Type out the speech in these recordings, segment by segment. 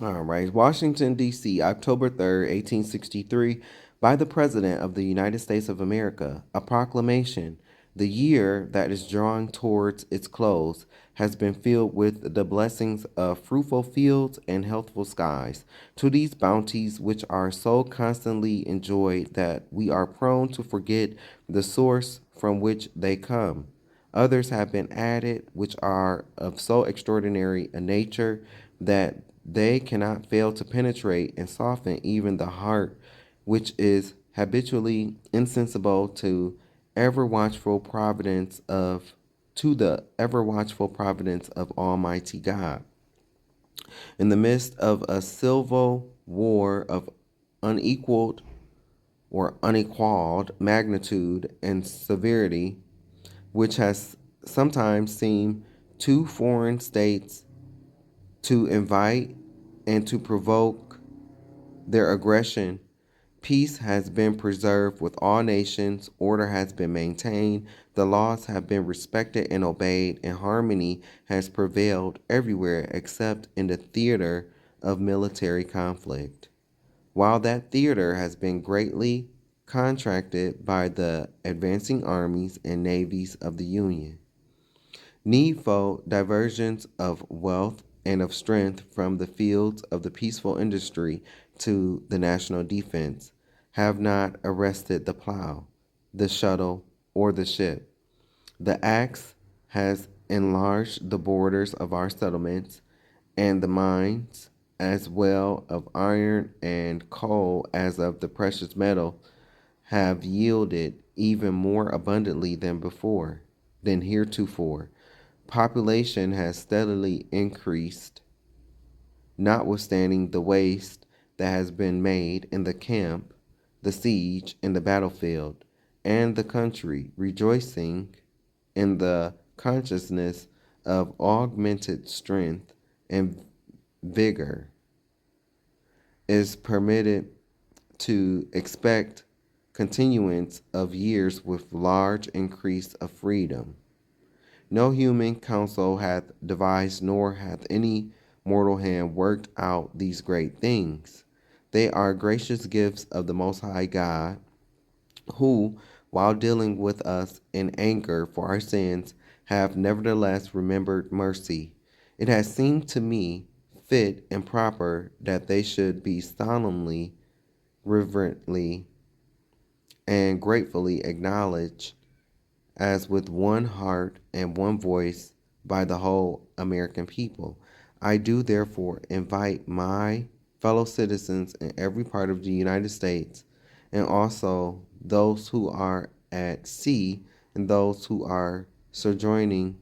All right. Washington, D.C., October 3rd, 1863, by the President of the United States of America, a proclamation. The year that is drawing towards its close has been filled with the blessings of fruitful fields and healthful skies. To these bounties, which are so constantly enjoyed that we are prone to forget the source from which they come, others have been added which are of so extraordinary a nature that they cannot fail to penetrate and soften even the heart which is habitually insensible ever watchful providence of to the ever watchful providence of Almighty God. In the midst of a civil war of unequaled or unequaled magnitude and severity, which has sometimes seemed too foreign states to invite and to provoke their aggression, peace has been preserved with all nations, order has been maintained, the laws have been respected and obeyed, and harmony has prevailed everywhere except in the theater of military conflict. While that theater has been greatly contracted by the advancing armies and navies of the Union. Needful diversions of wealth and of strength from the fields of the peaceful industry to the national defense have not arrested the plow, the shuttle, or the ship. The axe has enlarged the borders of our settlements, and the mines, as well of iron and coal as of the precious metal, have yielded even more abundantly than heretofore. Population has steadily increased, notwithstanding the waste that has been made in the camp, the siege, and the battlefield, and the country, rejoicing in the consciousness of augmented strength and vigor, is permitted to expect continuance of years with large increase of freedom. No human counsel hath devised, nor hath any mortal hand worked out these great things. They are gracious gifts of the Most High God, who, while dealing with us in anger for our sins, have nevertheless remembered mercy. It has seemed to me fit and proper that they should be solemnly, reverently, and gratefully acknowledged as with one heart and one voice by the whole American people. I do therefore invite my fellow citizens in every part of the United States, and also those who are at sea and those who are sojourning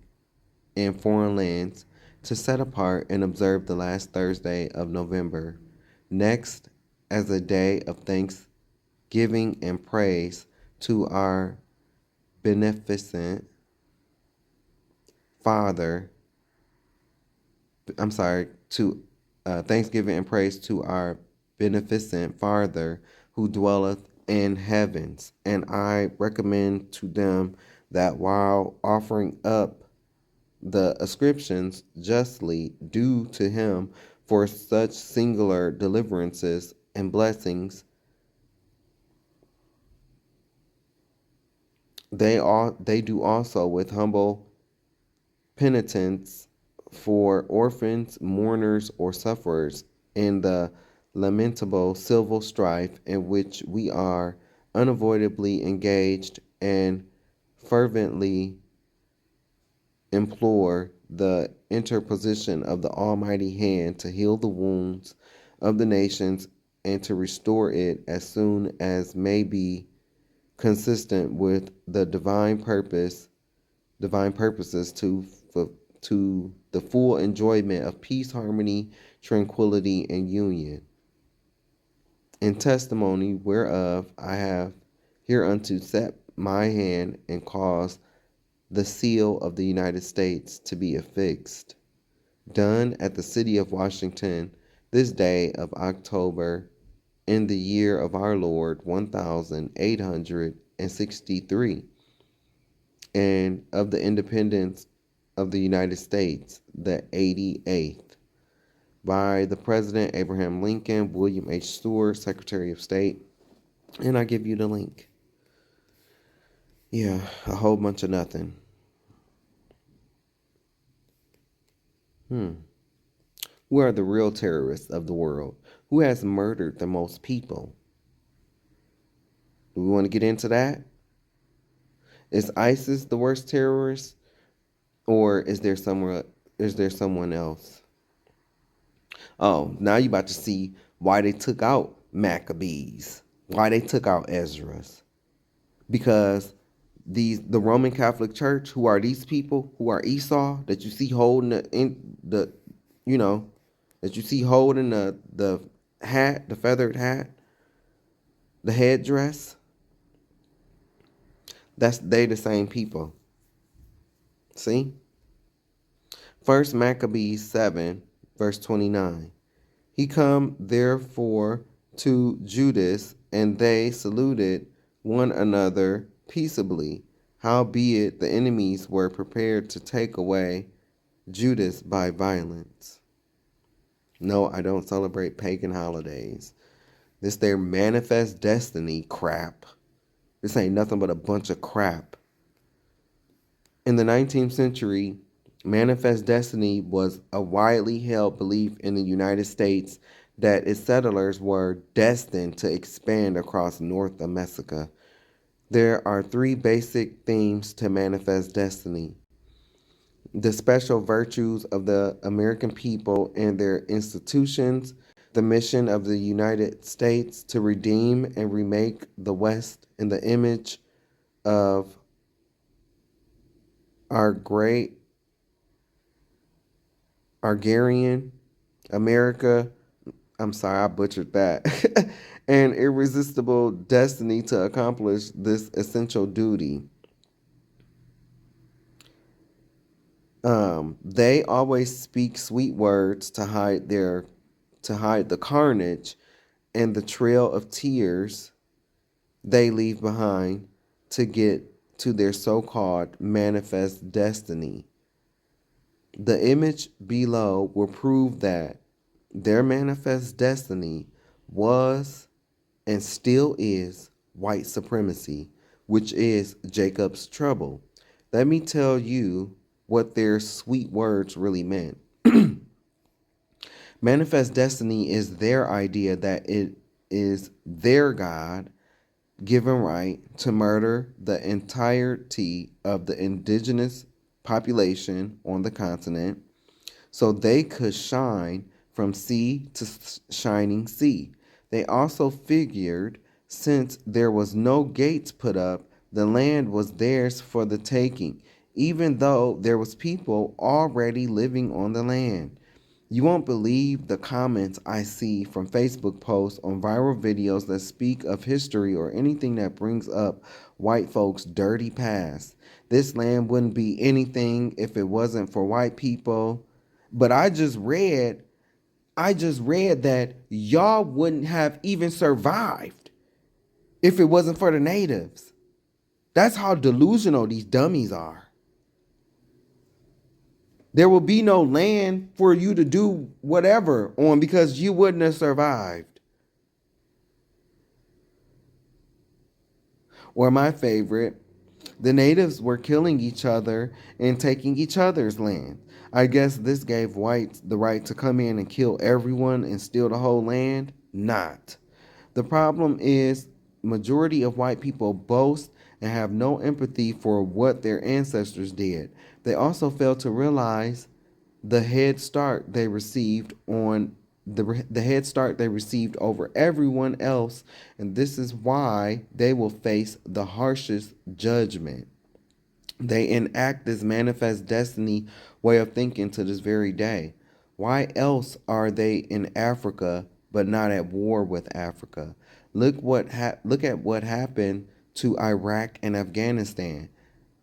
in foreign lands, to set apart and observe the last Thursday of November next as a day of thanksgiving and praise to our beneficent Father, to thanksgiving and praise to our beneficent Father who dwelleth in heavens. And I recommend to them that while offering up the ascriptions justly due to him for such singular deliverances and blessings, they do also with humble penitence for orphans, mourners, or sufferers in the lamentable civil strife in which we are unavoidably engaged, and fervently implore the interposition of the Almighty hand to heal the wounds of the nations and to restore it as soon as may be consistent with the divine purposes to the full enjoyment of peace, harmony, tranquility, and union. In testimony whereof I have hereunto set my hand and caused the seal of the United States to be affixed. Done at the city of Washington, this day of October, in the year of our Lord 1863, and of the independence of the United States, the 88th. by the President Abraham Lincoln, William H. Stewart, Secretary of State. And I give you the link. Yeah, a whole bunch of nothing. Who are the real terrorists of the world? Who has murdered the most people? Do we want to get into that? Is ISIS the worst terrorist, or is there someone else? Oh, now you about to see why they took out Maccabees, why they took out Ezra's. Because the Roman Catholic Church, who are these people, who are Esau, that you see holding you know, that you see holding the hat, the feathered hat, the headdress. That's they the same people. See? First Maccabees 7, verse 29. He come therefore to Judas, and they saluted one another peaceably. Howbeit the enemies were prepared to take away Judas by violence. No, I don't celebrate pagan holidays. This their manifest destiny crap. This ain't nothing but a bunch of crap. In the 19th century, manifest destiny was a widely held belief in the United States that its settlers were destined to expand across North America. There are three basic themes to manifest destiny: the special virtues of the American people and their institutions, the mission of the United States to redeem and remake the West in the image of our great Argarian America. I'm sorry, I butchered that. An irresistible destiny to accomplish this essential duty. They always speak sweet words to hide the carnage and the trail of tears they leave behind to get to their so-called manifest destiny. The image below will prove that their manifest destiny was and still is white supremacy, which is Jacob's trouble. Let me tell you what their sweet words really meant. Manifest destiny is their idea that it is their God given right to murder the entirety of the indigenous population on the continent so they could shine from sea to shining sea. They also figured since there was no gates put up, the land was theirs for the taking, even though there was people already living on the land. You won't believe the comments I see from Facebook posts on viral videos that speak of history or anything that brings up white folks' dirty past. This land wouldn't be anything if it wasn't for white people. But I just read that y'all wouldn't have even survived if it wasn't for the natives. That's how delusional these dummies are. There will be no land for you to do whatever on because you wouldn't have survived. Or my favorite, the natives were killing each other and taking each other's land. I guess this gave whites the right to come in and kill everyone and steal the whole land? Not. The problem is majority of white people boast and have no empathy for what their ancestors did. They also fail to realize the head start they received on the head start they received over everyone else, and this is why they will face the harshest judgment. They enact this manifest destiny way of thinking to this very day. Why else are they in Africa but not at war with Africa? Look at what happened to Iraq and Afghanistan.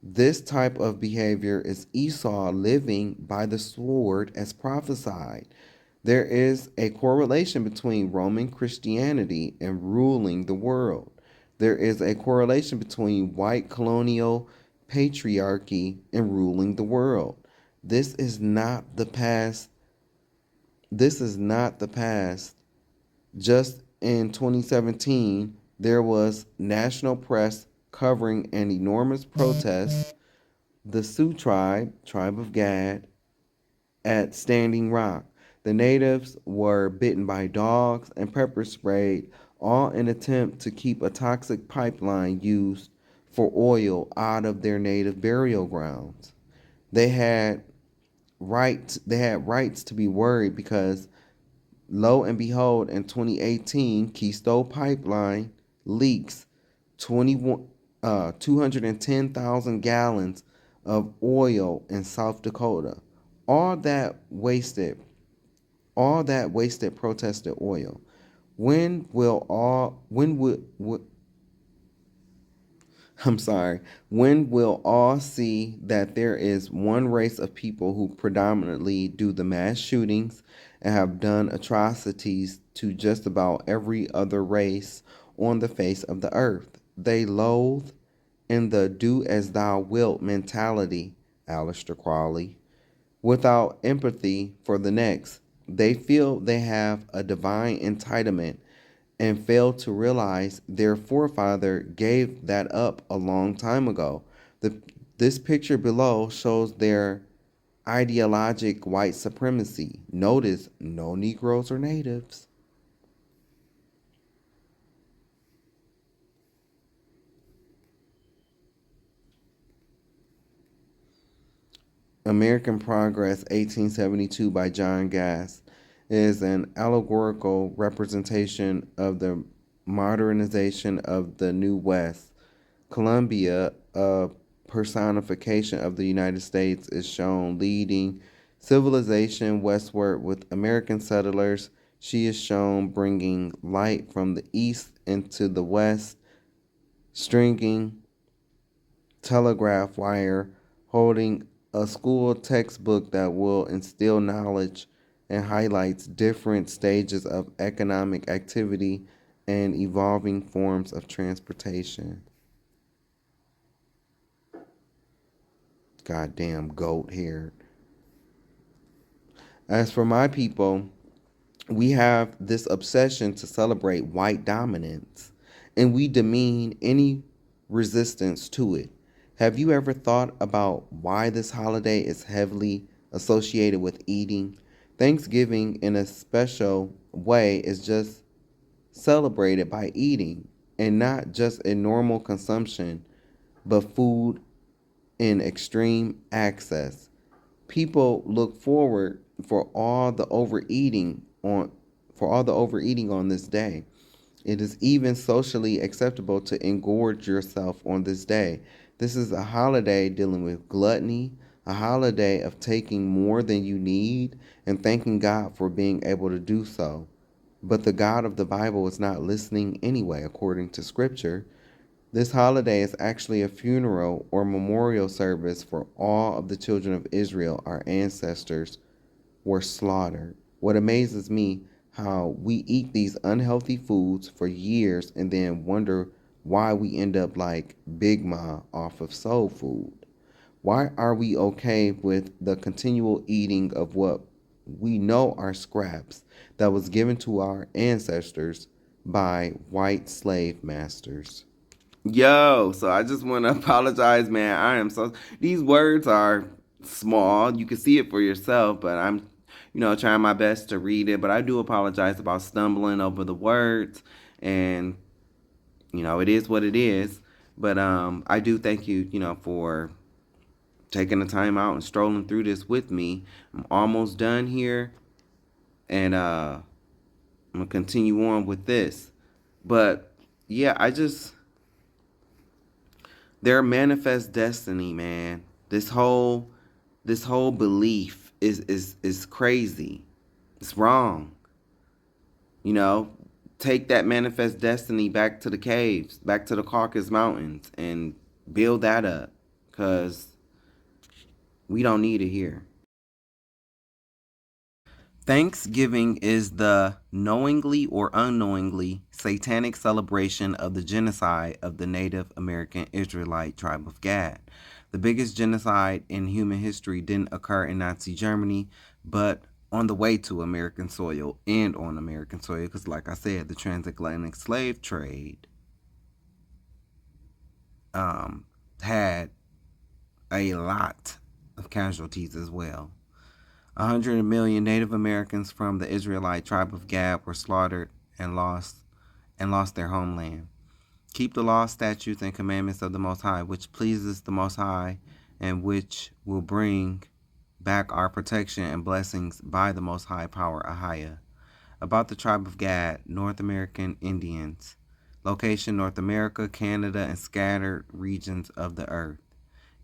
This type of behavior is Esau living by the sword as prophesied. There is a correlation between Roman Christianity and ruling the world. There is a correlation between white colonial patriarchy and ruling the world. This is not the past. This is not the past. Just in 2017, there was national press covering an enormous protest, the Sioux tribe of Gad, at Standing Rock. The natives were bitten by dogs and pepper sprayed, all in an attempt to keep a toxic pipeline used for oil out of their native burial grounds. They had rights to be worried because lo and behold, in 2018, Keystone Pipeline leaks 210,000 gallons of oil in South Dakota. All that wasted, all that wasted protested oil. When will I'm sorry. When will all see that there is one race of people who predominantly do the mass shootings and have done atrocities to just about every other race on the face of the earth? They loathe in the do as thou wilt mentality, Aleister Crowley, without empathy for the next. They feel they have a divine entitlement and fail to realize their forefather gave that up a long time ago. This picture below shows their ideologic white supremacy. Notice no Negroes or natives. American Progress 1872 by John Gass is an allegorical representation of the modernization of the New West. Columbia, a personification of the United States, is shown leading civilization westward with American settlers. She is shown bringing light from the east into the west, stringing telegraph wire, holding a school textbook that will instill knowledge and highlights different stages of economic activity and evolving forms of transportation. Goddamn goat hair. As for my people, we have this obsession to celebrate white dominance, and we demean any resistance to it. Have you ever thought about why this holiday is heavily associated with eating? Thanksgiving, in a special way, is just celebrated by eating, and not just in normal consumption, but food in extreme access. People look forward for all the overeating on this day. It is even socially acceptable to engorge yourself on this day. This is a holiday dealing with gluttony, a holiday of taking more than you need and thanking God for being able to do so. But the God of the Bible is not listening anyway, according to Scripture. This holiday is actually a funeral or memorial service for all of the children of Israel, our ancestors were slaughtered. What amazes me, how we eat these unhealthy foods for years and then wonder why we end up like Big Ma off of soul food. Why are we okay with the continual eating of what we know are scraps that was given to our ancestors by white slave masters? Yo, so I just want to apologize, man. I am so. These words are small. You can see it for yourself, but I'm, trying my best to read it. But I do apologize about stumbling over the words, and it is what it is. But I do thank you, for taking the time out and strolling through this with me. I'm almost done here, and I'm gonna continue on with this. But yeah, their manifest destiny, man. This whole belief is crazy. It's wrong. You know, take that manifest destiny back to the caves, back to the Caucasus Mountains, and build that up, cause we don't need it here. Thanksgiving is the knowingly or unknowingly satanic celebration of the genocide of the Native American Israelite tribe of Gad. The biggest genocide in human history didn't occur in Nazi Germany, but on the way to American soil and on American soil, because like I said, the transatlantic slave trade had a lot of casualties as well. 100 million Native Americans from the Israelite tribe of Gad were slaughtered and lost their homeland. Keep the law, statutes, and commandments of the Most High, which pleases the Most High, and which will bring back our protection and blessings by the Most High power Ahia. About the tribe of Gad, North American Indians. Location: North America, Canada, and scattered regions of the earth.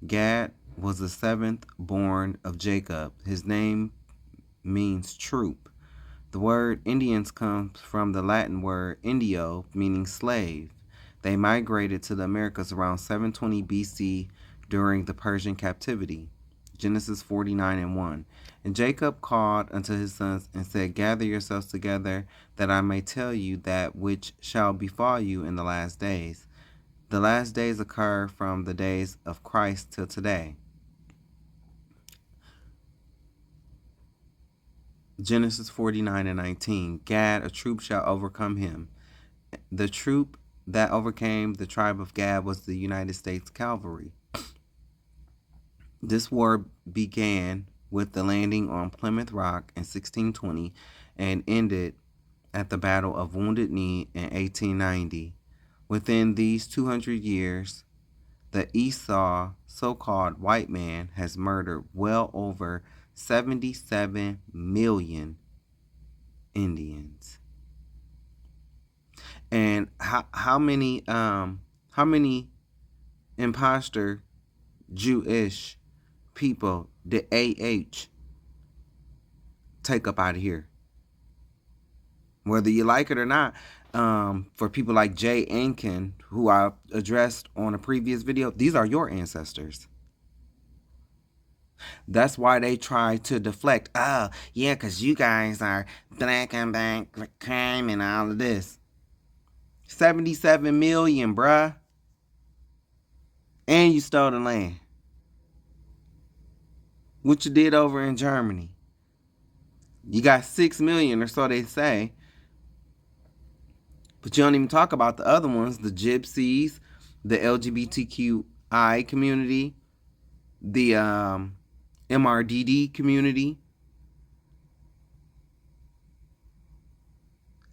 Gad was the seventh born of Jacob. His name means troop. The word Indians comes from the Latin word indio, meaning slave. They migrated to the Americas around 720 BC during the Persian captivity. Genesis 49:1. And Jacob called unto his sons and said, Gather yourselves together, that I may tell you that which shall befall you in the last days. The last days occur from the days of Christ till today. Genesis 49:19. Gad, a troop shall overcome him. The troop that overcame the tribe of Gad was the United States Cavalry. This war began with the landing on Plymouth Rock in 1620 and ended at the Battle of Wounded Knee in 1890. Within these 200 years, the Esau so-called white man has murdered well over 77 million Indians. And how many imposter Jewish people did AH take up out of here? Whether you like it or not, for people like Jay Ankin, who I addressed on a previous video, these are your ancestors. That's why they try to deflect. Oh, yeah, because you guys are black and black crime and all of this. 77 million, bruh. And you stole the land. What you did over in Germany. You got 6 million, or so they say. But you don't even talk about the other ones, the gypsies, the LGBTQI community, the MRDD community,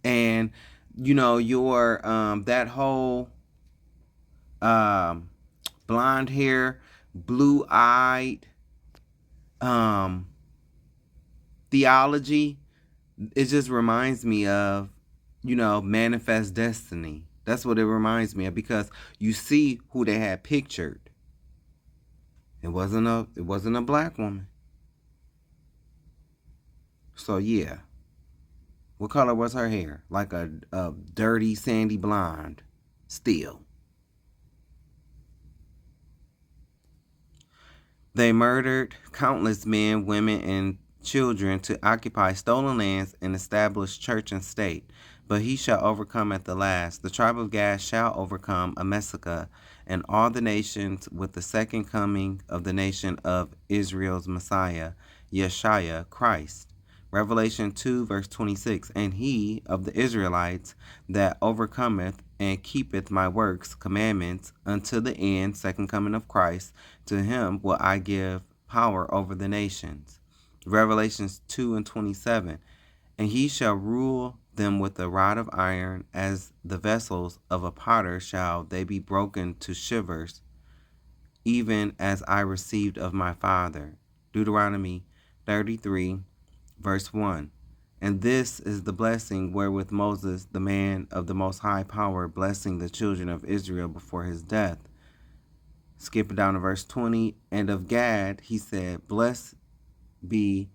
and you know your that whole blonde hair, blue-eyed theology. It just reminds me of, you know, Manifest Destiny. That's what it reminds me of, because you see who they had pictured. It wasn't a black woman. So yeah. What color was her hair? Like a dirty sandy blonde. Still. They murdered countless men, women, and children to occupy stolen lands and establish church and state. But he shall overcome at the last. The tribe of Gad shall overcome Amesika and all the nations with the second coming of the nation of Israel's Messiah, Yeshua, Christ. Revelation 2, verse 26. And he of the Israelites that overcometh and keepeth my works, commandments, unto the end, second coming of Christ, to him will I give power over the nations. Revelations 2 and 27. And he shall rule them with a rod of iron, as the vessels of a potter shall they be broken to shivers, even as I received of my Father. Deuteronomy 33, verse 1. And this is the blessing wherewith Moses, the man of the Most High power, blessing the children of Israel before his death. Skipping down to verse 20. And of Gad he said, Blessed be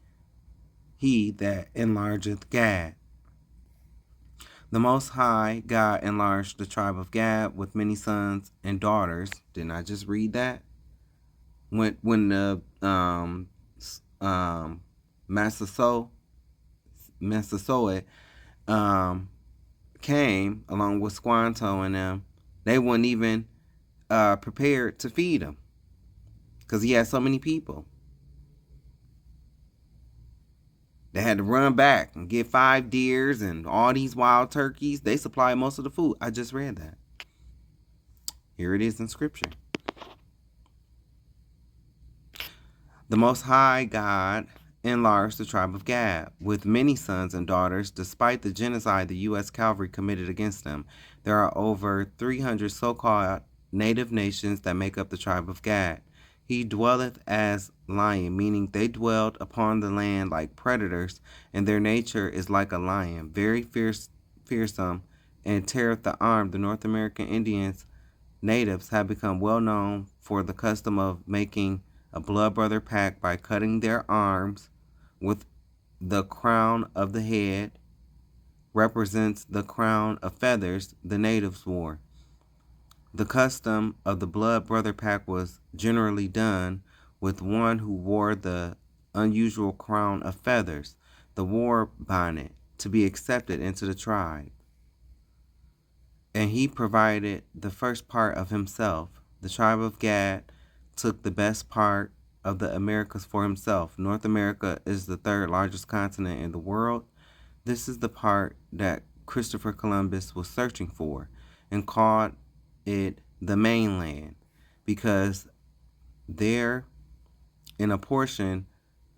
he that enlargeth Gad. The Most High God enlarged the tribe of Gad with many sons and daughters. Didn't I just read that? When the Massasoit came along with Squanto and them, they weren't even prepared to feed him because he had so many people. They had to run back and get 5 deers and all these wild turkeys. They supplied most of the food. I just read that. Here it is in scripture. The Most High God enlarged the tribe of Gad with many sons and daughters, despite the genocide the U.S. cavalry committed against them. There are over 300 so-called native nations that make up the tribe of Gad. He dwelleth as lion, meaning they dwelled upon the land like predators, and their nature is like a lion, very fearsome, and teareth the arm. The North American Indians, natives, have become well known for the custom of making a blood brother pact by cutting their arms with the crown of the head represents the crown of feathers the natives wore. The custom of the blood brother pact was generally done with one who wore the unusual crown of feathers, the war bonnet, to be accepted into the tribe. And he provided the first part of himself. The tribe of Gad took the best part of the Americas for himself. North America is the third largest continent in the world. This is the part that Christopher Columbus was searching for and called it the mainland, because there, in a portion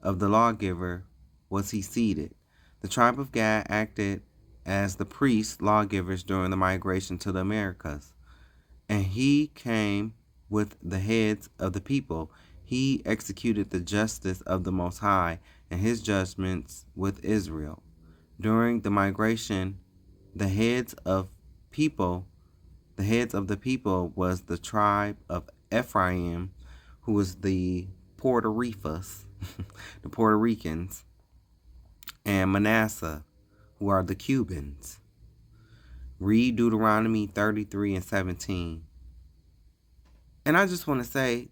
of the lawgiver, was he seated. The tribe of Gad acted as the priests, lawgivers during the migration to the Americas. And he came with the heads of the people. He executed the justice of the Most High and his judgments with Israel. During the migration, the heads of the people was the tribe of Ephraim, who was the Puerto Ricans, the Puerto Ricans, and Manasseh, who are the Cubans. Read Deuteronomy 33 and 17. And I just want to say,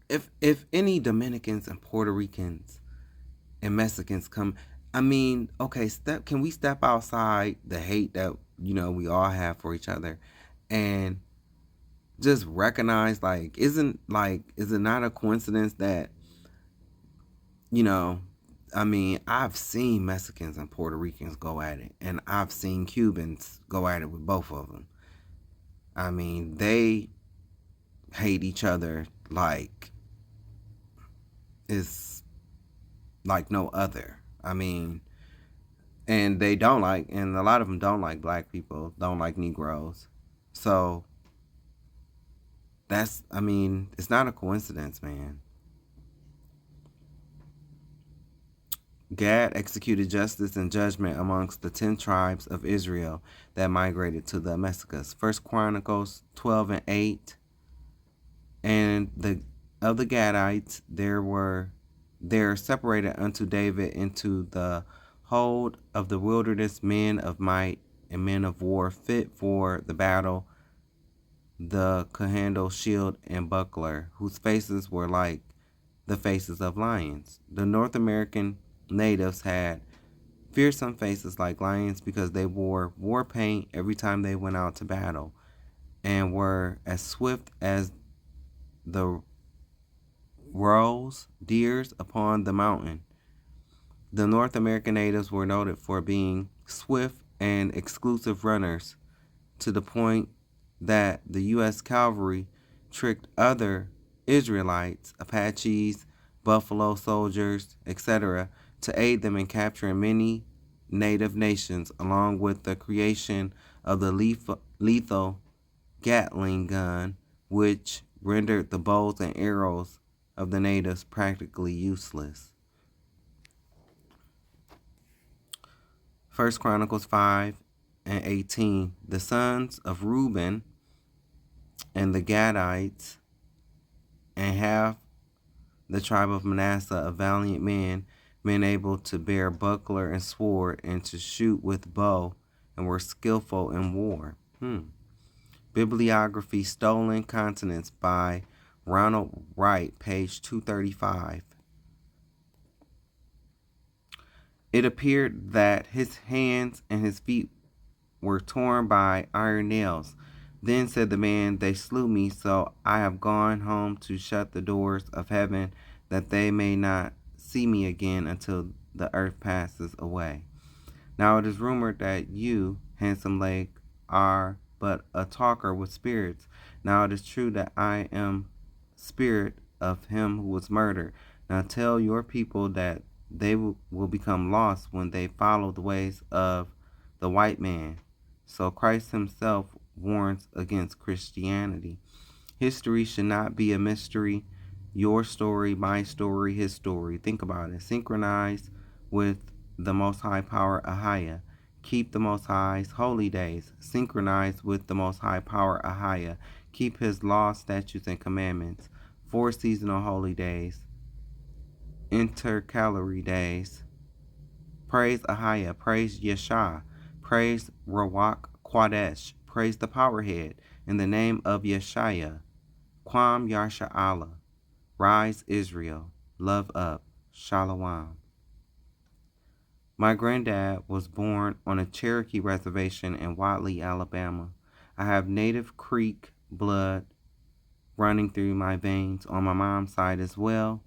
if any Dominicans and Puerto Ricans and Mexicans come, I mean, okay, can we step outside the hate that, we all have for each other and just recognize, is it not a coincidence that, I've seen Mexicans and Puerto Ricans go at it, and I've seen Cubans go at it with both of them. I mean, they hate each other like it's like no other. I mean, and a lot of them don't like black people, don't like Negroes. So it's not a coincidence, man. Gad executed justice and judgment amongst the 10 tribes of Israel that migrated to the Americas. 1 Chronicles 12 and 8. And of the Gadites, there separated unto David into the hold of the wilderness men of might and men of war, fit for the battle, the could handle shield and buckler, whose faces were like the faces of lions. The North American natives had fearsome faces like lions because they wore war paint every time they went out to battle and were as swift as the roes, deers upon the mountain. The North American natives were noted for being swift and exclusive runners, to the point that the U.S. cavalry tricked other Israelites, Apaches, Buffalo Soldiers, etc., to aid them in capturing many native nations, along with the creation of the lethal Gatling gun, which rendered the bows and arrows of the natives practically useless. 1 Chronicles 5 and 18. The sons of Reuben and the Gadites and half the tribe of Manasseh, of valiant men able to bear buckler and sword and to shoot with bow, and were skillful in war. Bibliography: Stolen Continents by Ronald Wright, page 235. It appeared that his hands and his feet were torn by iron nails. Then said the man, They slew me, so I have gone home to shut the doors of heaven, that they may not see me again until the earth passes away. Now it is rumored that you, handsome lake, are but a talker with spirits. Now it is true that I am spirit of him who was murdered. Now tell your people that they will become lost when they follow the ways of the white man. So Christ himself warns against Christianity. History should not be a mystery. Your story, my story, his story. Think about it. Synchronize with the Most High Power Ahia. Keep the Most High's holy days. Synchronize with the Most High Power Ahia. Keep his laws, statutes, and commandments. 4 seasonal holy days. Intercalary days. Praise Ahia. Praise Yeshua. Praise Rawak Kwadesh. Praise the Powerhead. In the name of Yeshua. Kwam Yasha Allah. Rise Israel. Love up. Shalom. My granddad was born on a Cherokee reservation in Watley, Alabama. I have Native Creek blood running through my veins on my mom's side as well,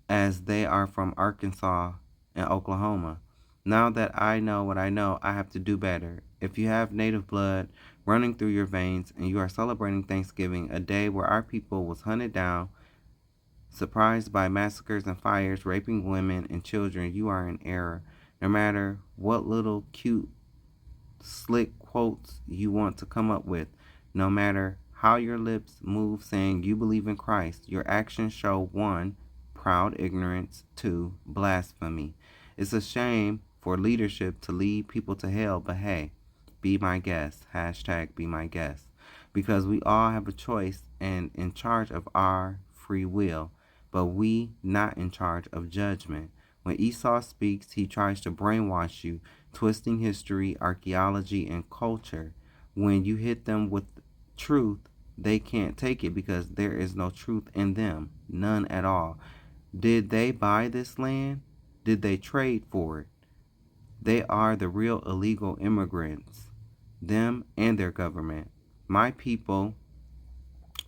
as they are from Arkansas and Oklahoma. Now that I know what I know, I have to do better. If you have Native blood running through your veins and you are celebrating Thanksgiving, a day where our people was hunted down, surprised by massacres and fires, raping women and children, you are in error. No matter what little cute, slick quotes you want to come up with, no matter how your lips move saying you believe in Christ, your actions show 1, proud ignorance, 2, blasphemy. It's a shame for leadership to lead people to hell, but hey, be my guest. Hashtag be my guest. Because we all have a choice and in charge of our free will, but we not in charge of judgment. When Esau speaks, he tries to brainwash you, twisting history, archaeology, and culture. When you hit them with truth, they can't take it because there is no truth in them, none at all. Did they buy this land? Did they trade for it? They are the real illegal immigrants, them and their government. My people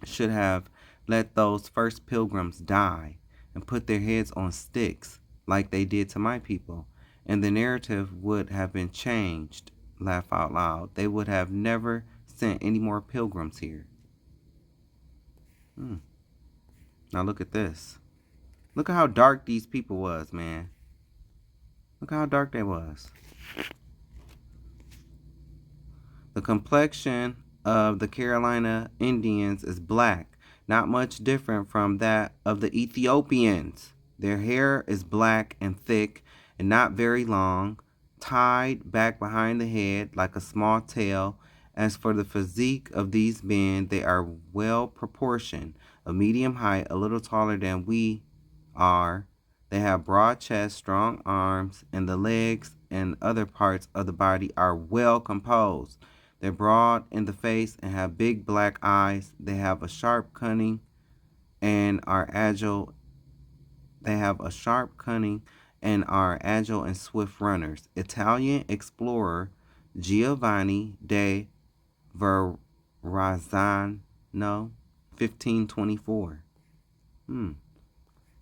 should have let those first pilgrims die and put their heads on sticks like they did to my people, and the narrative would have been changed. Laugh out loud. They would have never sent any more pilgrims here. Now look at this. Look at how dark these people was, man. Look how dark they was. The complexion of the Carolina Indians is black, not much different from that of the Ethiopians. Their hair is black and thick and not very long, tied back behind the head like a small tail. As for the physique of these men, they are well proportioned, a medium height, a little taller than we are. They have broad chests, strong arms, and the legs and other parts of the body are well composed. They're broad in the face and have big black eyes. They have a sharp cunning and are agile. They have a sharp cunning and are agile and swift runners. Italian explorer Giovanni de Verrazzano, 1524. And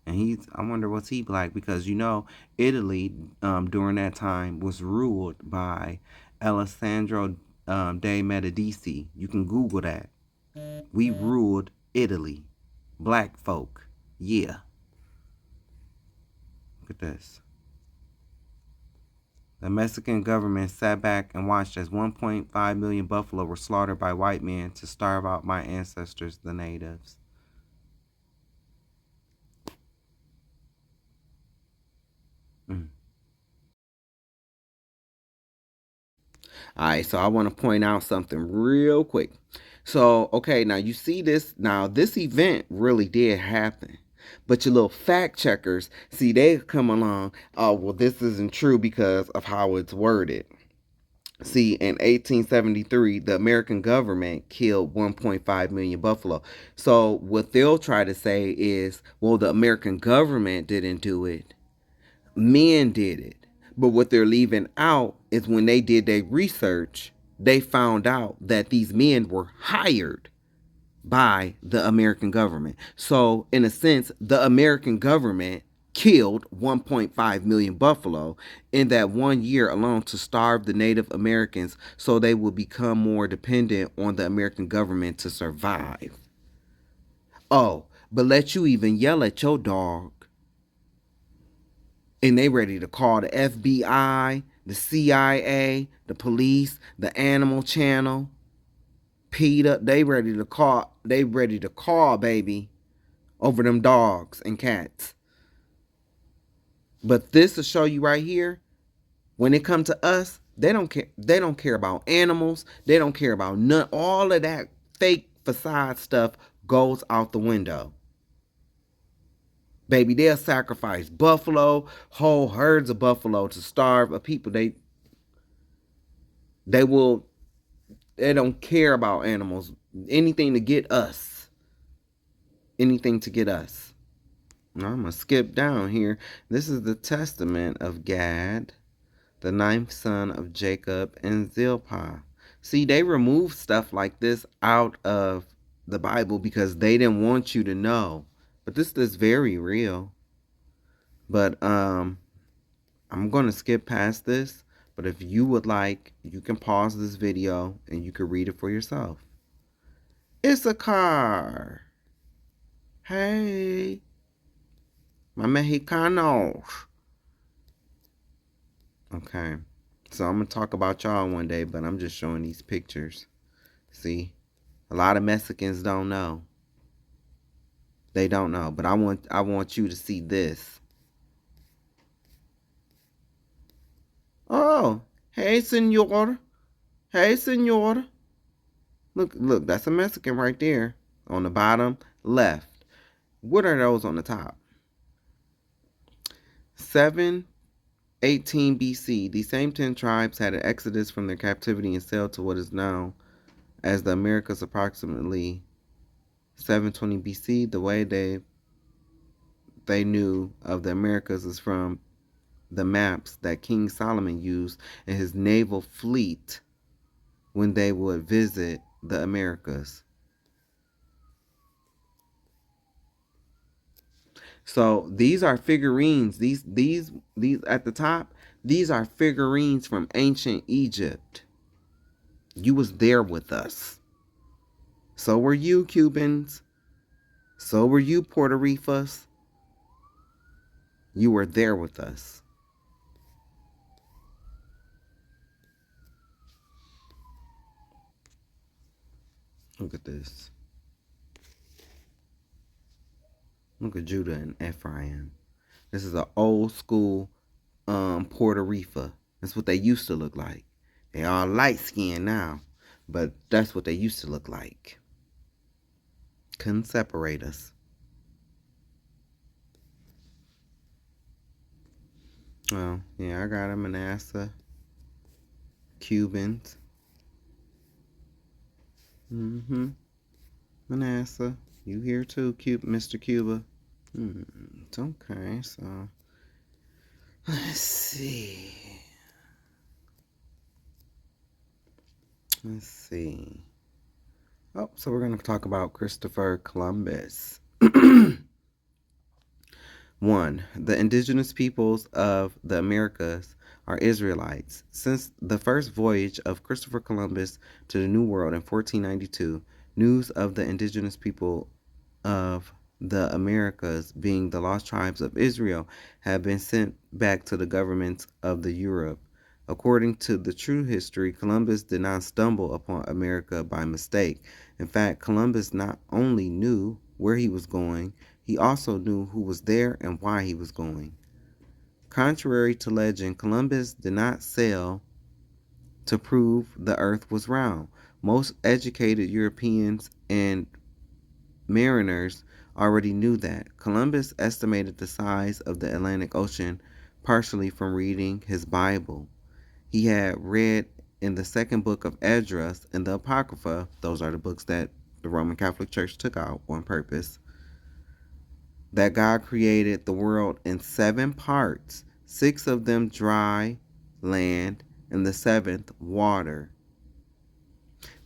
I wonder what's he black, because Italy during that time was ruled by Alessandro de Medici. You can Google that. We ruled Italy. Black folk. Yeah. Look at this. The Mexican government sat back and watched as 1.5 million buffalo were slaughtered by white men to starve out my ancestors, the natives. All right, so I want to point out something real quick. So, okay, now you see this. Now, this event really did happen. But your little fact checkers, see, they come along. Oh, well, this isn't true because of how it's worded. See, in 1873, the American government killed 1.5 million buffalo. So, what they'll try to say is, well, the American government didn't do it, men did it. But what they're leaving out is when they did their research, they found out that these men were hired by the American government. So, in a sense, the American government killed 1.5 million buffalo in that 1 year alone to starve the Native Americans so they would become more dependent on the American government to survive. Oh, but let you even yell at your dog and they ready to call the FBI, the CIA, the police, the Animal Channel, PETA. They ready to call, baby, over them dogs and cats. But this will show you right here, when it comes to us, they don't care. They don't care about animals. They don't care about none. All of that fake facade stuff goes out the window. Baby, they'll sacrifice buffalo, whole herds of buffalo to starve a people. They will. They don't care about animals. Anything to get us. Anything to get us. Now I'm gonna skip down here. This is the testament of Gad, the ninth son of Jacob, and Zilpah. See, they removed stuff like this out of the Bible because they didn't want you to know. But this is very real. But I'm going to skip past this. But if you would like, you can pause this video and you can read it for yourself. Issachar. Hey. My Mexicanos. Okay. So I'm going to talk about y'all one day, but I'm just showing these pictures. See? A lot of Mexicans don't know. They don't know, but I want you to see this. Oh, hey, senor. Hey, senor. Look, that's a Mexican right there on the bottom left. What are those on the top? 718 BC. These same 10 tribes had an exodus from their captivity and sailed to what is known as the Americas approximately 720 BC. The way they knew of the Americas is from the maps that King Solomon used in his naval fleet when they would visit the Americas. So these are figurines. These at the top, these are figurines from ancient Egypt. You was there with us. So were you, Cubans. So were you, Puerto Ricos. You were there with us. Look at this. Look at Judah and Ephraim. This is an old school Puerto Rico. That's what they used to look like. They all light skinned now, but that's what they used to look like. Couldn't separate us. Well, yeah, I got a Manasseh. Cubans. Manasseh. You here too, Mr. Cuba. It's okay, so let's see. Oh, so we're going to talk about Christopher Columbus. 1. The indigenous peoples of the Americas are Israelites. Since the first voyage of Christopher Columbus to the New World in 1492, news of the indigenous people of the Americas, being the lost tribes of Israel, have been sent back to the governments of the Europe. According to the true history, Columbus did not stumble upon America by mistake. In fact, Columbus not only knew where he was going, he also knew who was there and why he was going. Contrary to legend, Columbus did not sail to prove the earth was round. Most educated Europeans and mariners already knew that. Columbus estimated the size of the Atlantic Ocean partially from reading his Bible. He had read in the second book of Esdras and the Apocrypha, those are the books that the Roman Catholic Church took out on purpose, that God created the world in 7 parts, 6 of them dry land, and the 7th water.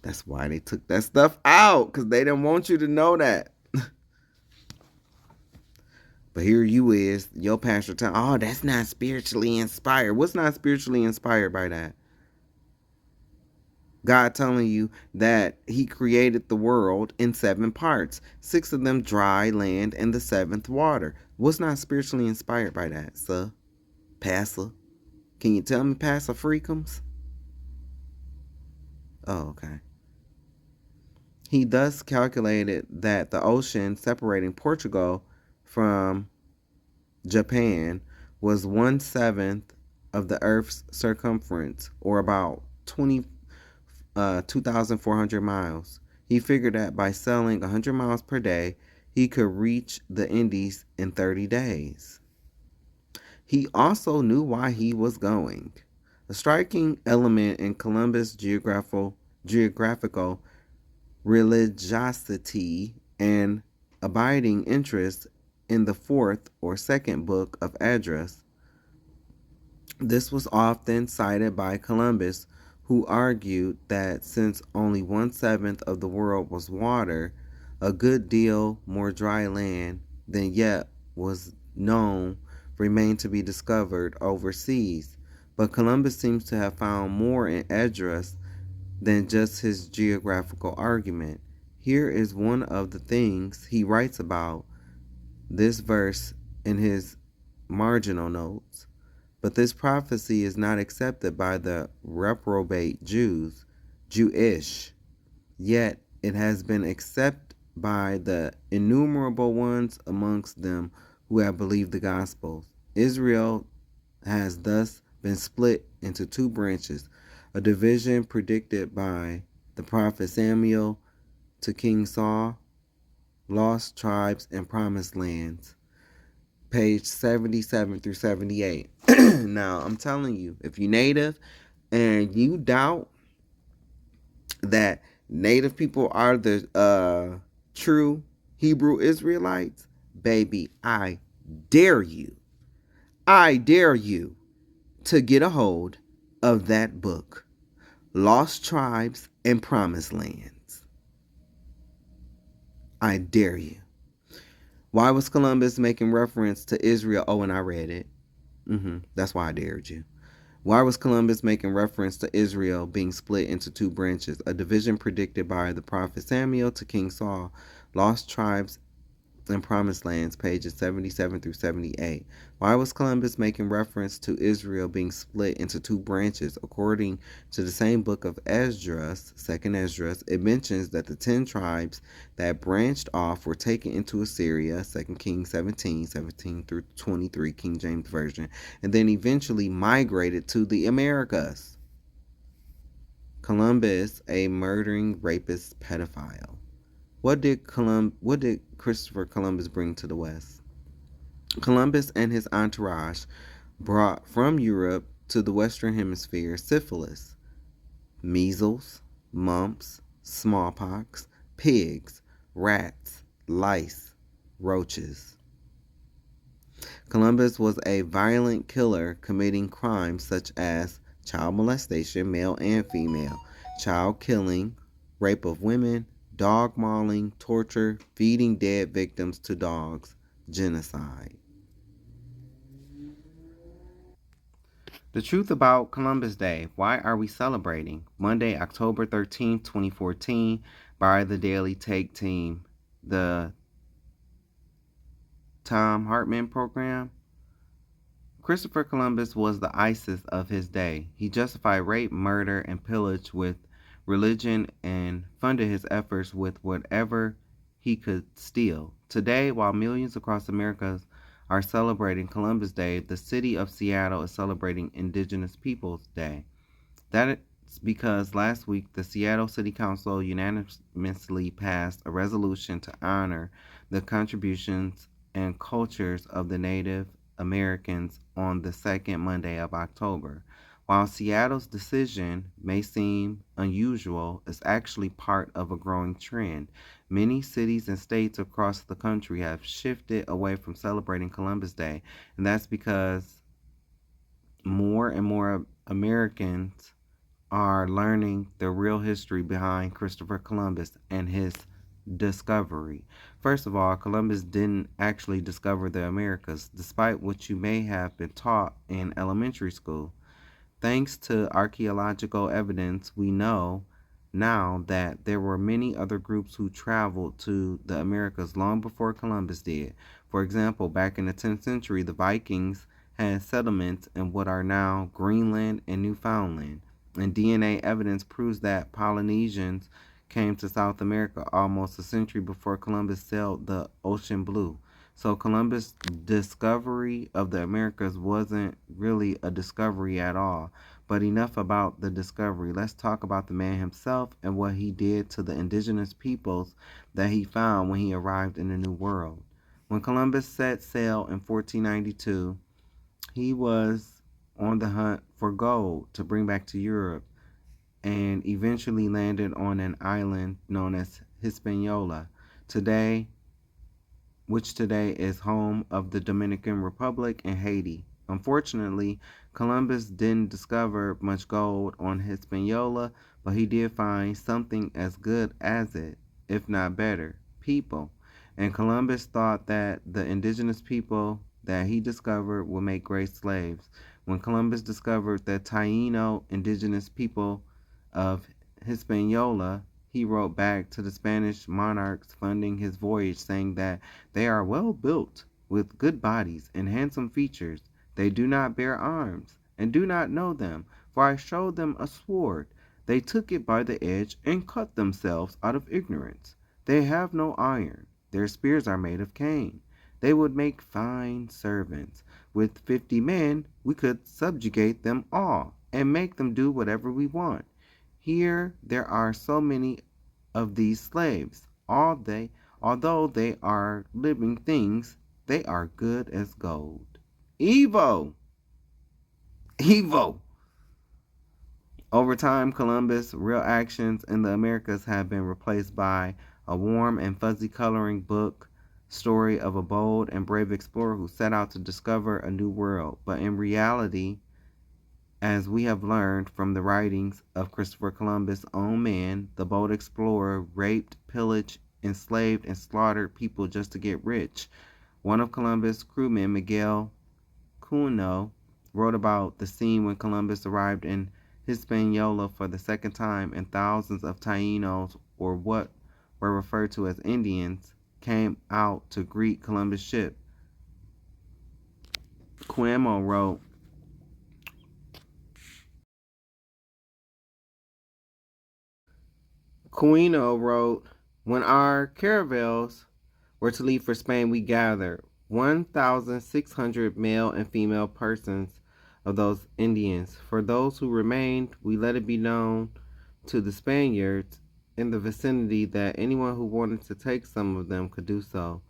That's why they took that stuff out, because they didn't want you to know that. But here you is, your pastor telling, oh, that's not spiritually inspired. What's not spiritually inspired by that? God telling you that he created the world in 7 parts, 6 of them dry land and the 7th water. What's not spiritually inspired by that, sir? Pastor? Can you tell me, Pastor Freakums? Oh, okay. He thus calculated that the ocean separating Portugal from Japan was 1/7 of the Earth's circumference, or about 2,400 miles. He figured that by sailing 100 miles per day, he could reach the Indies in 30 days. He also knew why he was going. A striking element in Columbus' geographical religiosity and abiding interest in the 4th or 2nd book of Address. This was often cited by Columbus, who argued that since only 1/7 of the world was water, a good deal more dry land than yet was known remained to be discovered overseas. But Columbus seems to have found more in Address than just his geographical argument. Here is one of the things he writes about this verse in his marginal notes. But this prophecy is not accepted by the reprobate Jewish, yet it has been accepted by the innumerable ones amongst them who have believed the Gospels. Israel has thus been split into 2 branches, a division predicted by the prophet Samuel to King Saul, lost tribes and promised lands. Page 77 through 78. Now, I'm telling you, if you native and you doubt that native people are the true Hebrew Israelites, baby, I dare you. I dare you to get a hold of that book, Lost Tribes and Promised Lands. I dare you. Why was Columbus making reference to Israel? Oh, and I read it. That's why I dared you. Why was Columbus making reference to Israel being split into 2 branches, a division predicted by the prophet Samuel to King Saul, lost tribes and promised lands, pages 77 through 78. Why was Columbus making reference to Israel being split into 2 branches? According to the same book of Esdras, 2nd Esdras, it mentions that the 10 tribes that branched off were taken into Assyria, 2 Kings 17 through 23, King James Version, and then eventually migrated to the Americas. Columbus, a murdering, rapist, pedophile. What did Christopher Columbus bring to the West? Columbus and his entourage brought from Europe to the Western Hemisphere syphilis, measles, mumps, smallpox, pigs, rats, lice, roaches. Columbus was a violent killer, committing crimes such as child molestation, male and female, child killing, rape of women, dog mauling, torture, feeding dead victims to dogs, genocide. The truth about Columbus Day. Why are we celebrating? Monday, October 13th, 2014, by the Daily Take Team, the Tom Hartman program. Christopher Columbus was the ISIS of his day. He justified rape, murder, and pillage with religion and funded his efforts with whatever he could steal. Today, while millions across America are celebrating Columbus Day, the city of Seattle is celebrating Indigenous Peoples Day. That is because last week the Seattle City Council unanimously passed a resolution to honor the contributions and cultures of the Native Americans on the 2nd Monday of October. While Seattle's decision may seem unusual, it's actually part of a growing trend. Many cities and states across the country have shifted away from celebrating Columbus Day, and that's because more and more Americans are learning the real history behind Christopher Columbus and his discovery. First of all, Columbus didn't actually discover the Americas, despite what you may have been taught in elementary school. Thanks to archaeological evidence, we know now that there were many other groups who traveled to the Americas long before Columbus did. For example, back in the 10th century, the Vikings had settlements in what are now Greenland and Newfoundland. And DNA evidence proves that Polynesians came to South America almost a century before Columbus sailed the ocean blue. So Columbus' discovery of the Americas wasn't really a discovery at all. But enough about the discovery. Let's talk about the man himself and what he did to the indigenous peoples that he found when he arrived in the New World. When Columbus set sail in 1492, he was on the hunt for gold to bring back to Europe and eventually landed on an island known as Hispaniola. Today, which today is home of the Dominican Republic and Haiti. Unfortunately, Columbus didn't discover much gold on Hispaniola, but he did find something as good as it, if not better, people. And Columbus thought that the indigenous people that he discovered would make great slaves. When Columbus discovered the Taino indigenous people of Hispaniola, he wrote back to the Spanish monarchs funding his voyage, saying that they are well built, with good bodies and handsome features. They do not bear arms, and do not know them, for I showed them a sword. They took it by the edge and cut themselves out of ignorance. They have no iron. Their spears are made of cane. They would make fine servants. With 50 men, we could subjugate them all and make them do whatever we want. Here there are so many of these slaves. Although they are living things, they are good as gold. Evo! Evo! Over time, Columbus' real actions in the Americas have been replaced by a warm and fuzzy coloring book story of a bold and brave explorer who set out to discover a new world. But in reality, as we have learned from the writings of Christopher Columbus' own man, the bold explorer raped, pillaged, enslaved, and slaughtered people just to get rich. One of Columbus' crewmen, Miguel Cuno, wrote about the scene when Columbus arrived in Hispaniola for the second time, and thousands of Tainos, or what were referred to as Indians, came out to greet Columbus' ship. Cuomo wrote, when our caravels were to leave for Spain, we gathered 1,600 male and female persons of those Indians. For those who remained, we let it be known to the Spaniards in the vicinity that anyone who wanted to take some of them could do so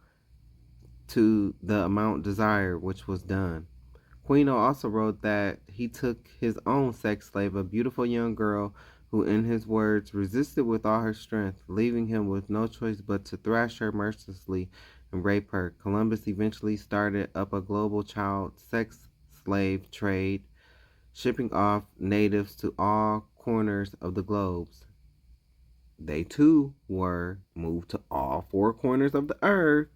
to the amount desired, which was done. Quino also wrote that he took his own sex slave, a beautiful young girl who, in his words, resisted with all her strength, leaving him with no choice but to thrash her mercilessly and rape her. Columbus eventually started up a global child sex slave trade, shipping off natives to all corners of the globe. They too were moved to all four corners of the earth.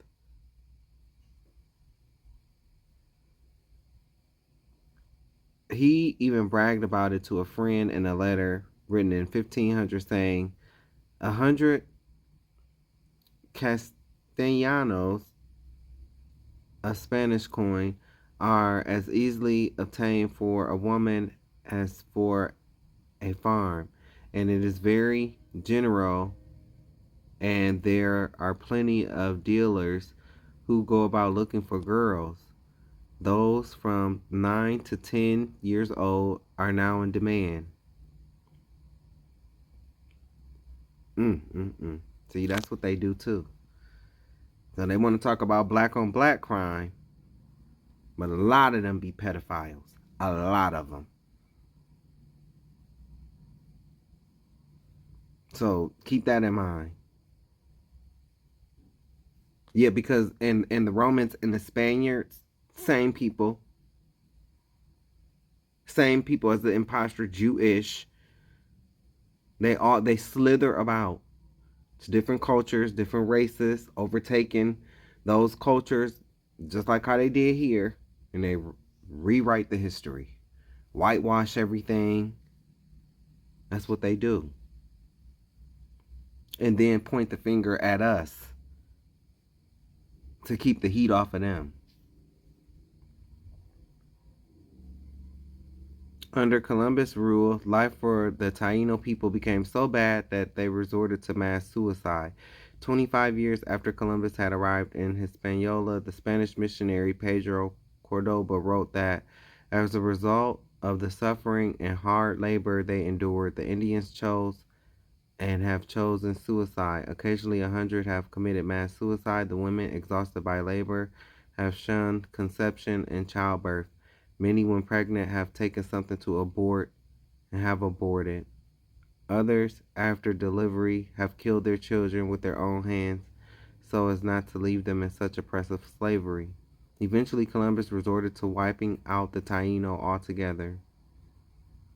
He even bragged about it to a friend in a letter written in 1500 saying, 100 castellanos, a Spanish coin, are as easily obtained for a woman as for a farm, and it is very general, and there are plenty of dealers who go about looking for girls. Those from 9 to 10 years old are now in demand. See, that's what they do too. So they want to talk about black on black crime, but a lot of them be pedophiles. A lot of them. So keep that in mind. Yeah, because in the Romans and the Spaniards, same people, as the imposter Jewish. They slither about It's different cultures, different races overtaking those cultures, just like how they did here, and they rewrite the history, whitewash everything. That's what they do. And then point the finger at us to keep the heat off of them. Under Columbus' rule, life for the Taino people became so bad that they resorted to mass suicide. 25 years after Columbus had arrived in Hispaniola, the Spanish missionary Pedro Cordoba wrote that, as a result of the suffering and hard labor they endured, the Indians chose and have chosen suicide. Occasionally, 100 have committed mass suicide. The women, exhausted by labor, have shunned conception and childbirth. Many, when pregnant, have taken something to abort and have aborted. Others, after delivery, have killed their children with their own hands so as not to leave them in such oppressive slavery. Eventually, Columbus resorted to wiping out the Taino altogether.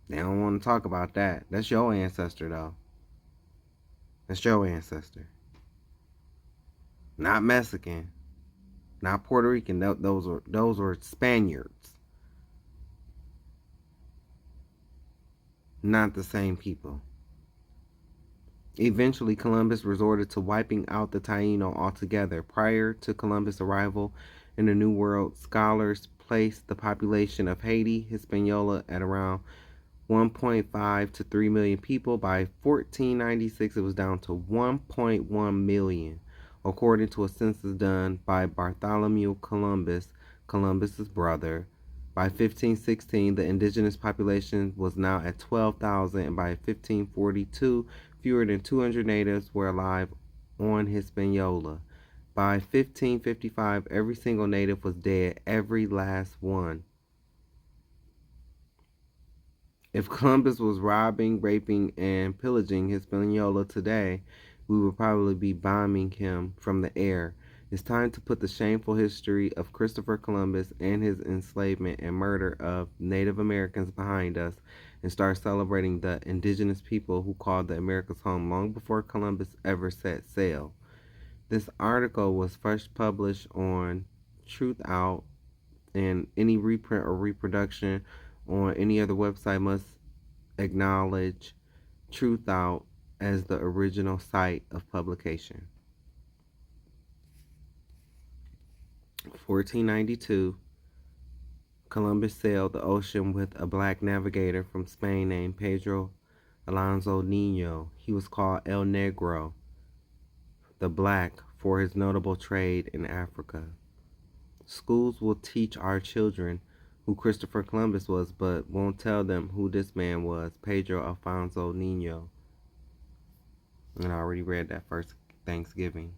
They don't want to talk about that. That's your ancestor, though. That's your ancestor. Not Mexican, not Puerto Rican. Those were Spaniards, not the same people. Eventually, Columbus resorted to wiping out the Taino altogether. Prior to Columbus' arrival in the New World, scholars placed the population of Haiti, Hispaniola, at around 1.5 to 3 million people. By 1496, it was down to 1.1 million, according to a census done by Bartholomew Columbus, Columbus's brother. By 1516, the indigenous population was now at 12,000, and by 1542, fewer than 200 natives were alive on Hispaniola. By 1555, every single native was dead, every last one. If Columbus was robbing, raping, and pillaging Hispaniola today, we would probably be bombing him from the air. It's time to put the shameful history of Christopher Columbus and his enslavement and murder of Native Americans behind us and start celebrating the indigenous people who called the Americas home long before Columbus ever set sail. This article was first published on Truth Out, and any reprint or reproduction on any other website must acknowledge Truth Out as the original site of publication. 1492, Columbus sailed the ocean with a black navigator from Spain named Pedro Alonso Nino. He was called El Negro, the black, for his notable trade in Africa. Schools will teach our children who Christopher Columbus was, but won't tell them who this man was, Pedro Alfonso Nino. And I already read that first Thanksgiving.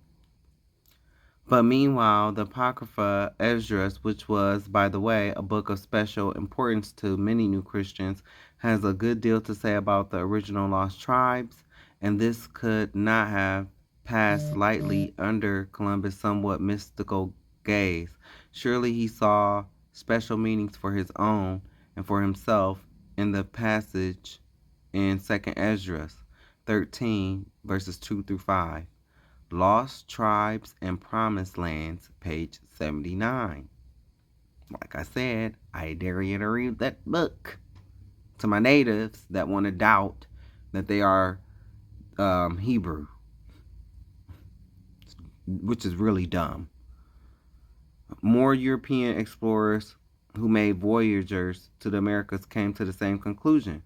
But meanwhile, the Apocrypha Esdras, which was, by the way, a book of special importance to many new Christians, has a good deal to say about the original lost tribes, and this could not have passed lightly under Columbus' somewhat mystical gaze. Surely he saw special meanings for his own and for himself in the passage in 2nd Esdras 13, verses 2 through 5. Lost Tribes and Promised Lands, page 79. Like I said, I dare you to read that book. To my natives that want to doubt that they are Hebrew, which is really dumb. More European explorers who made voyagers to the Americas came to the same conclusion.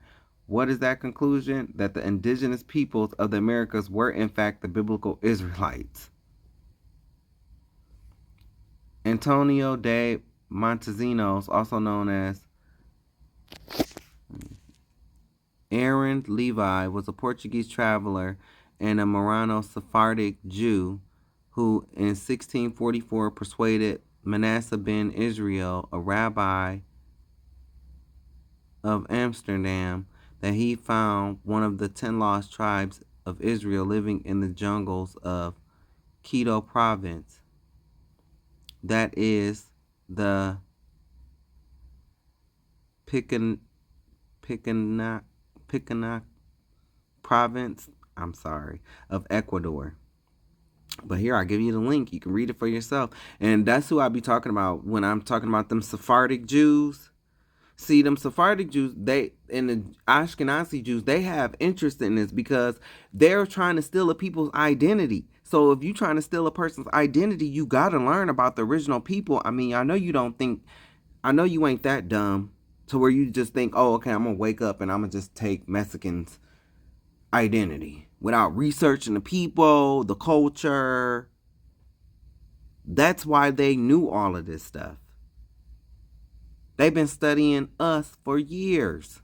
What is that conclusion? That the indigenous peoples of the Americas were in fact the biblical Israelites. Antonio de Montesinos, also known as Aaron Levi, was a Portuguese traveler and a Marrano Sephardic Jew who in 1644 persuaded Manasseh ben Israel, a rabbi of Amsterdam, that he found one of the 10 lost tribes of Israel living in the jungles of Quito province. That is the Picanac province. I'm sorry, of Ecuador. But here, I'll give you the link. You can read it for yourself. And that's who I be talking about when I'm talking about them Sephardic Jews. See, them Sephardic Jews, they and the Ashkenazi Jews, they have interest in this because they're trying to steal a people's identity. So if you're trying to steal a person's identity, you got to learn about the original people. I mean, I know you don't think, I know you ain't that dumb to where you just think, oh, okay, I'm going to wake up and I'm going to just take Mexicans' identity without researching the people, the culture. That's why they knew all of this stuff. They've been studying us for years.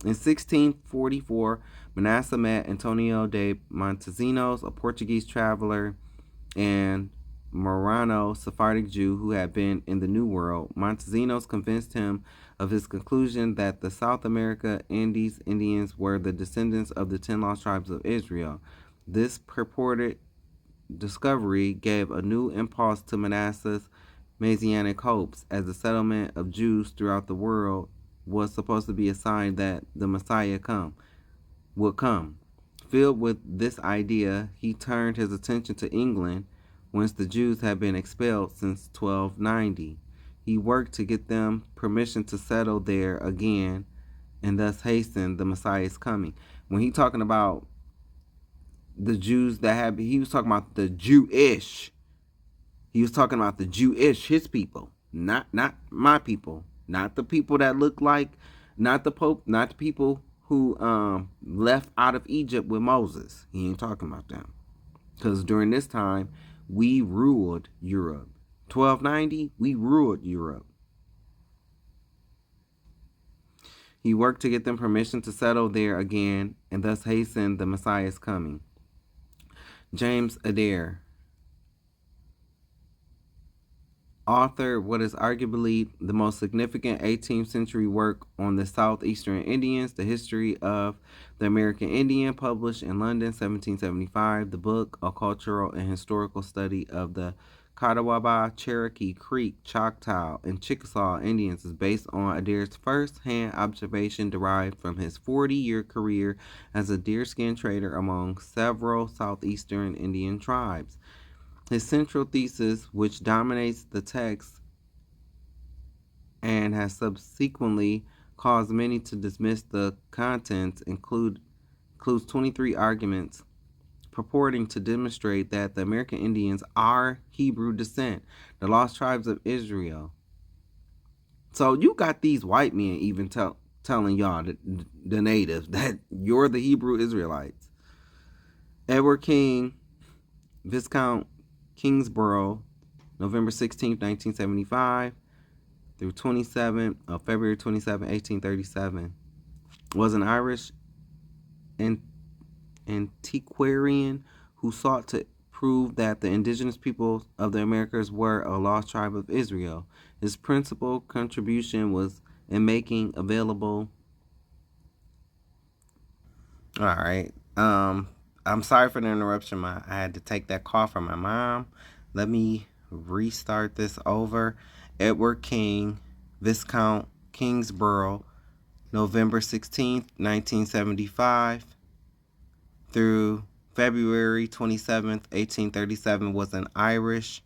In 1644, Manasseh met Antonio de Montesinos, a Portuguese traveler, and Marano, Sephardic Jew who had been in the New World. Montesinos convinced him of his conclusion that the South America Andes Indians were the descendants of the 10 lost tribes of Israel. This purported discovery gave a new impulse to Manasseh's Messianic hopes, as the settlement of Jews throughout the world was supposed to be a sign that the Messiah would come. Filled with this idea, he turned his attention to England, whence the Jews had been expelled since 1290. He worked to get them permission to settle there again and thus hasten the Messiah's coming. When he talking about the Jews that had, he was talking about the Jewish. He was talking about the Jewish, his people, not my people, not the people that look like, not the Pope, not the people who left out of Egypt with Moses. He ain't talking about them, because during this time we ruled Europe. 1290, we ruled Europe. He worked to get them permission to settle there again and thus hasten the Messiah's coming. James Adair authored what is arguably the most significant 18th century work on the southeastern Indians, The History of the American Indian, published in London, 1775. The book, a cultural and historical study of the Catawba, Cherokee, Creek, Choctaw, and Chickasaw Indians, is based on Adair's first-hand observation derived from his 40-year career as a deerskin trader among several southeastern Indian tribes. His central thesis, which dominates the text and has subsequently caused many to dismiss the contents, includes 23 arguments purporting to demonstrate that the American Indians are Hebrew descent, the lost tribes of Israel. So you got these white men even telling y'all, the natives, that you're the Hebrew Israelites. Edward King, Viscount Kingsborough, November 16, 1975 through February 27, 1837, was an Irish antiquarian who sought to prove that the indigenous peoples of the Americas were a lost tribe of Israel. His principal contribution was in making available. All right. I'm sorry for the interruption. I had to take that call from my mom. Let me restart this over. Edward King, Viscount Kingsborough, November 16th, 1975 through February 27th, 1837, was an Irish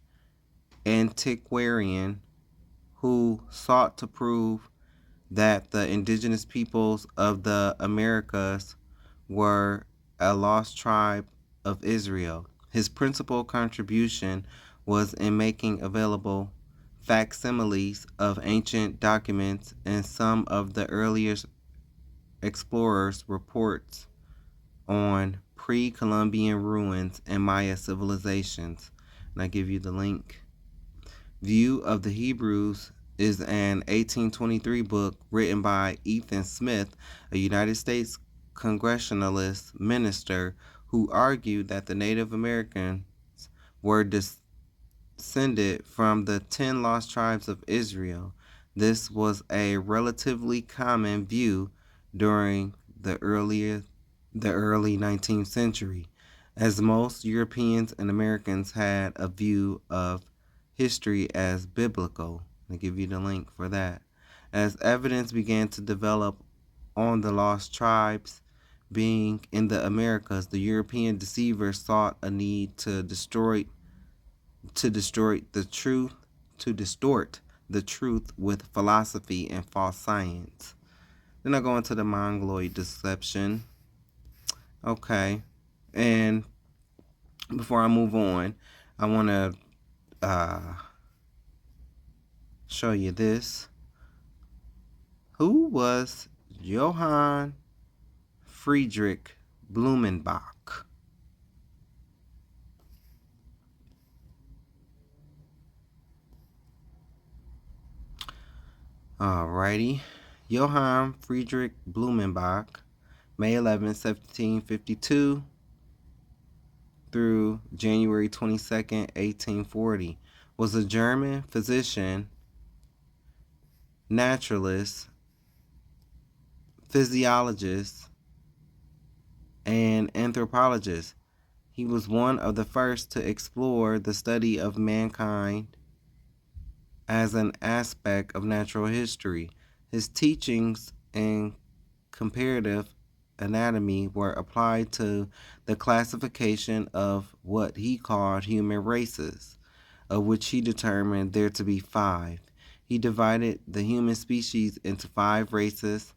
antiquarian who sought to prove that the indigenous peoples of the Americas were a lost tribe of Israel. His principal contribution was in making available facsimiles of ancient documents and some of the earliest explorers' reports on pre-Columbian ruins and Maya civilizations. And I give you the link. View of the Hebrews is an 1823 book written by Ethan Smith, a United States Congressionalist minister who argued that the Native Americans were descended from the 10 lost tribes of Israel. This was a relatively common view during the early 19th century, as most Europeans and Americans had a view of history as biblical. I'll give you the link for that. As evidence began to develop on the lost tribes, being in the Americas, the European deceivers sought a need to distort the truth with philosophy and false science. Then I go into the Mongoloid deception. Okay. And before I move on, I want to show you this. Who was Johann Friedrich Blumenbach? Alrighty. Johann Friedrich Blumenbach, May 11, 1752 through January 22nd, 1840, was a German physician, naturalist, physiologist, and anthropologist. He was one of the first to explore the study of mankind as an aspect of natural history. His teachings in comparative anatomy were applied to the classification of what he called human races, of which he determined there to be 5. He divided the human species into 5 races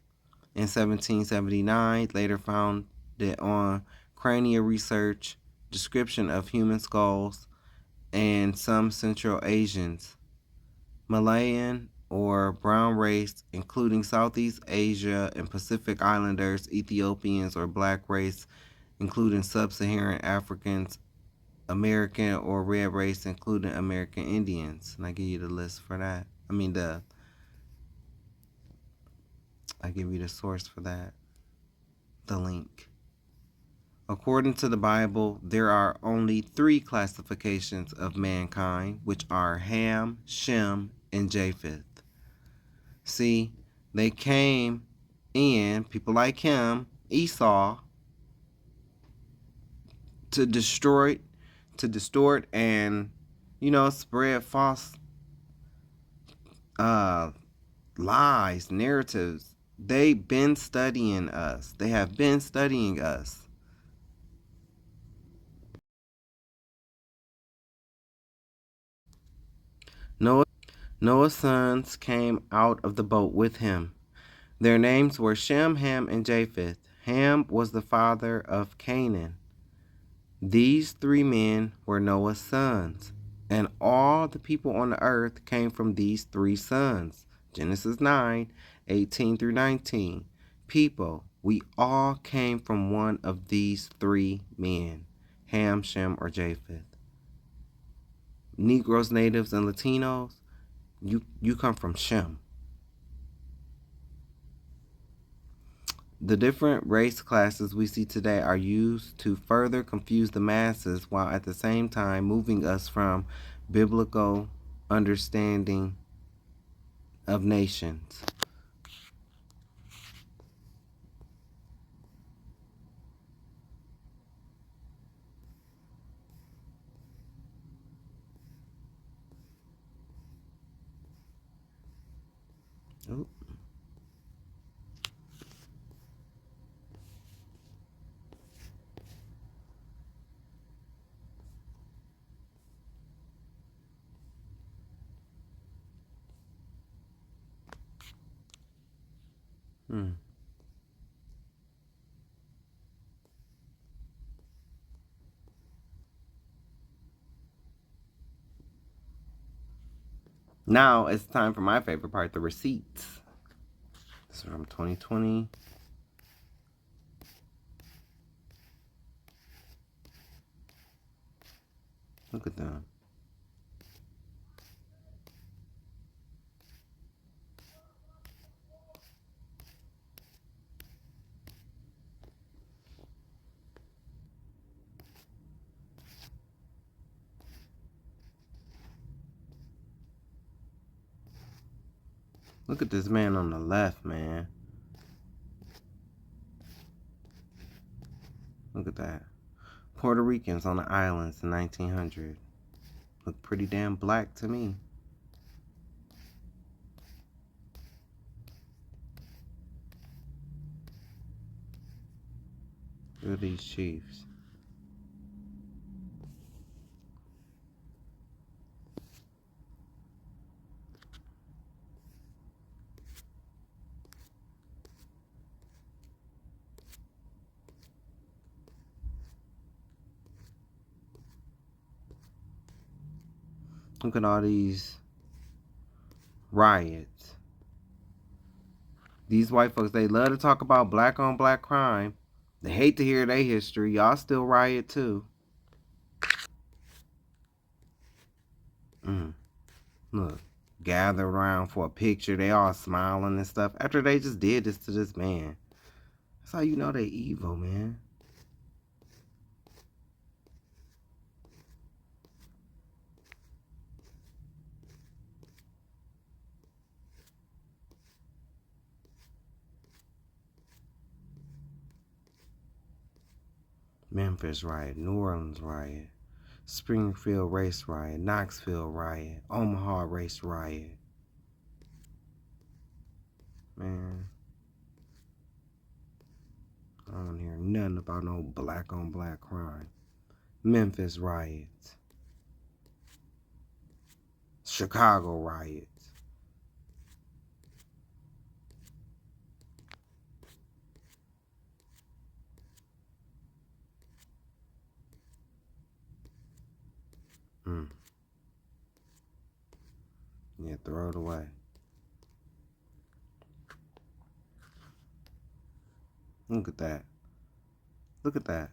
in 1779, later founded on cranial research, description of human skulls, and some Central Asians, Malayan or brown race, including Southeast Asia and Pacific Islanders, Ethiopians or black race, including Sub-Saharan Africans, American or red race, including American Indians. And I give you the list for that. I give you the source for that, the link. According to the Bible, there are only 3 classifications of mankind, which are Ham, Shem, and Japheth. See, they came in, people like him, Esau, to distort and, spread false lies, narratives. They've been studying us. They have been studying us. Noah's sons came out of the boat with him. Their names were Shem, Ham, and Japheth. Ham was the father of Canaan. These 3 men were Noah's sons, and all the people on the earth came from these 3 sons. Genesis 9:18 through 19. People, we all came from one of these 3 men, Ham, Shem, or Japheth. Negroes, natives, and Latinos, you come from Shem. The different race classes we see today are used to further confuse the masses while at the same time moving us from biblical understanding of nations. Ooh. Now it's time for my favorite part, the receipts. This is from 2020. Look at them. Look at this man on the left, man. Look at that. Puerto Ricans on the islands in 1900. Look pretty damn black to me. Look at these chiefs. Look at all these riots. These white folks, they love to talk about black on black crime. They hate to hear their history. Y'all still riot too. Look, gathered around for a picture. They all smiling and stuff after they just did this to this man. That's how you know they evil, man. Memphis riot, New Orleans riot, Springfield race riot, Knoxville riot, Omaha race riot. Man, I don't hear nothing about no black on black crime. Memphis riots, Chicago riots. Yeah, throw it away. Look at that. Look at that.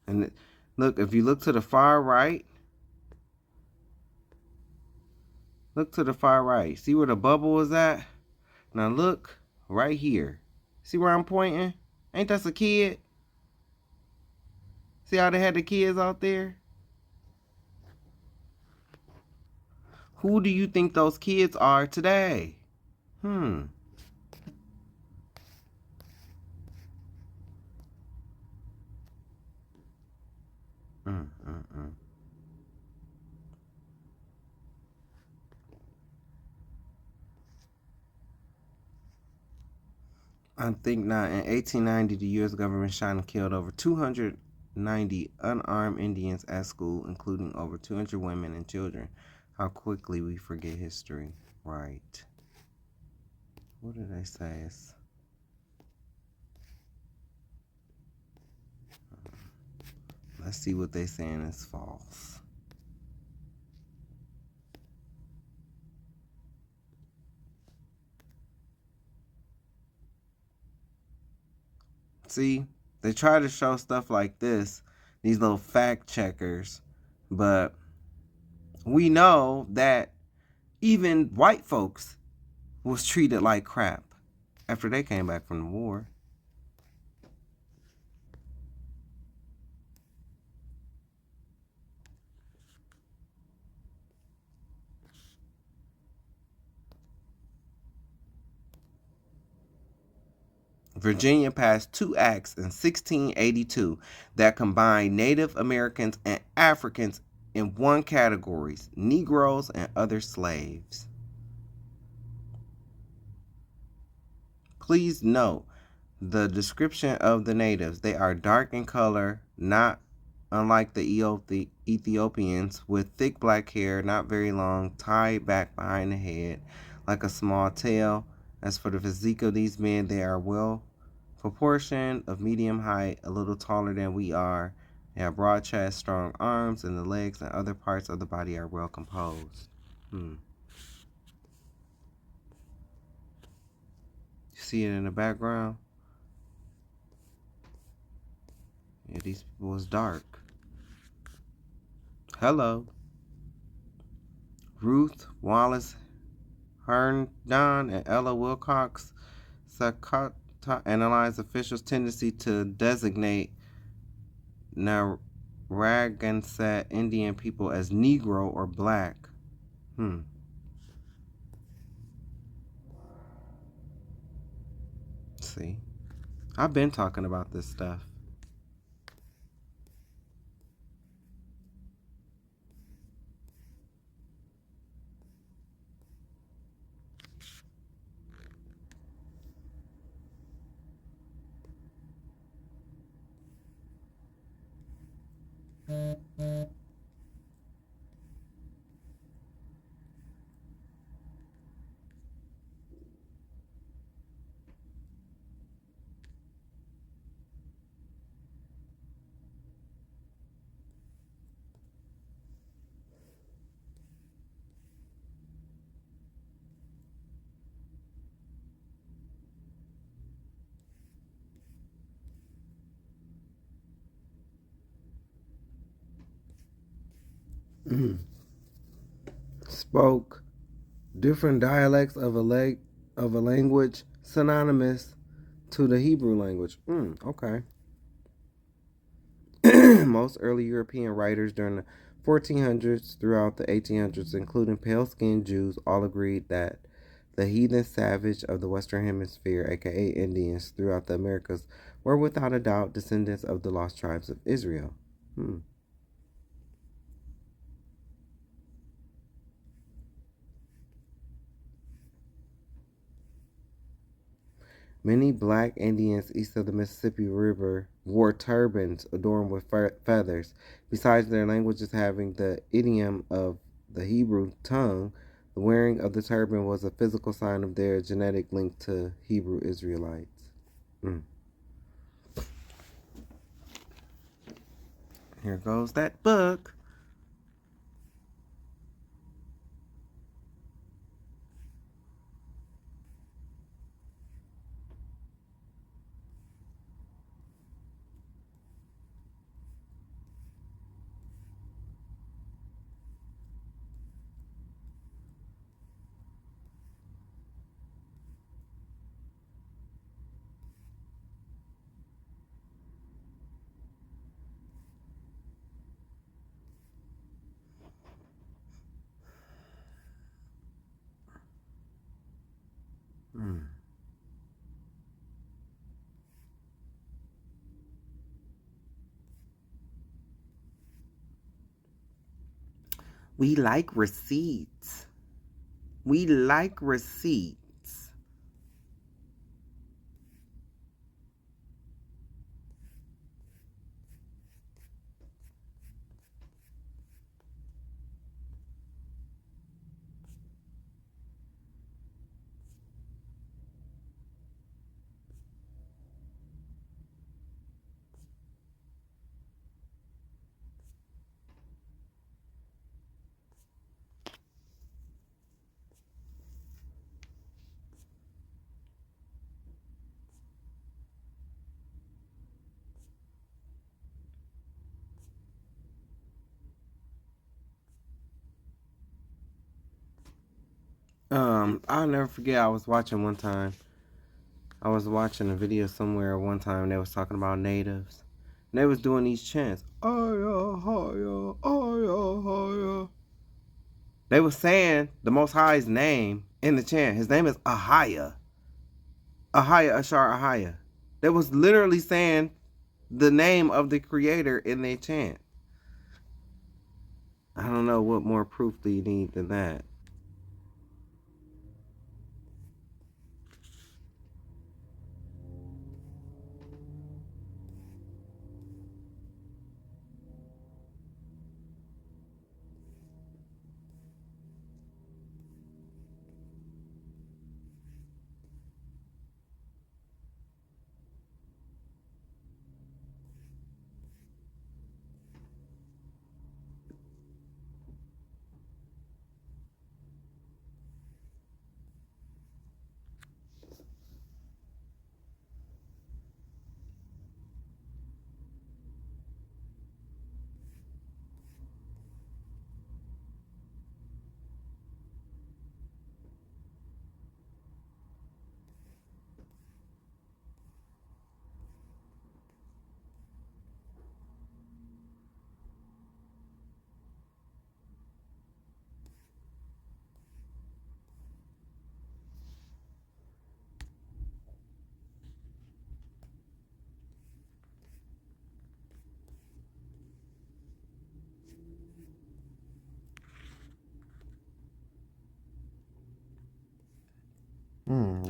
And look, if you look to the far right, see where the bubble is at? Now look right here. See where I'm pointing? Ain't that a kid? See how they had the kids out there? Who do you think those kids are today? Hmm. I think not. In 1890, the U.S. government shot and killed over 290 unarmed Indians at school, including over 200 women and children. How quickly we forget history. Right. What did they say? Let's see what they saying is false. See, they try to show stuff like this, these little fact checkers, but we know that even white folks was treated like crap after they came back from the war. Virginia passed two acts in 1682 that combined Native Americans and Africans in one categories, Negroes and other slaves. Please note the description of the natives. They are dark in color, not unlike the Ethiopians, with thick black hair, not very long, tied back behind the head like a small tail. As for the physique of these men, they are well proportioned, of medium height, a little taller than we are. They have broad chest, strong arms, and the legs and other parts of the body are well composed. You see it in the background? Yeah, these people was dark. Hello. Ruth Wallace Herndon and Ella Wilcox Sakata analyzed officials' tendency to designate Narragansett Indian people as Negro or Black. See, I've been talking about this stuff. Spoke different dialects of a language synonymous to the Hebrew language. Okay. Most early European writers during the 1400s throughout the 1800s, including pale-skinned Jews, all agreed that the heathen savage of the Western Hemisphere, aka Indians, throughout the Americas, were without a doubt descendants of the lost tribes of Israel. Many black Indians east of the Mississippi River wore turbans adorned with feathers. Besides their languages having the idiom of the Hebrew tongue, the wearing of the turban was a physical sign of their genetic link to Hebrew Israelites. Mm. Here goes that book. Mm. We like receipts. We like receipts. I'll never forget. I was watching one time. I was watching a video somewhere one time. They was talking about natives. And they was doing these chants. Aya, haya, aya, haya. They was saying the Most High's name in the chant. His name is Ahaya. Ahaya, Ashar, Ahaya. They was literally saying the name of the Creator in their chant. I don't know what more proof do you need than that.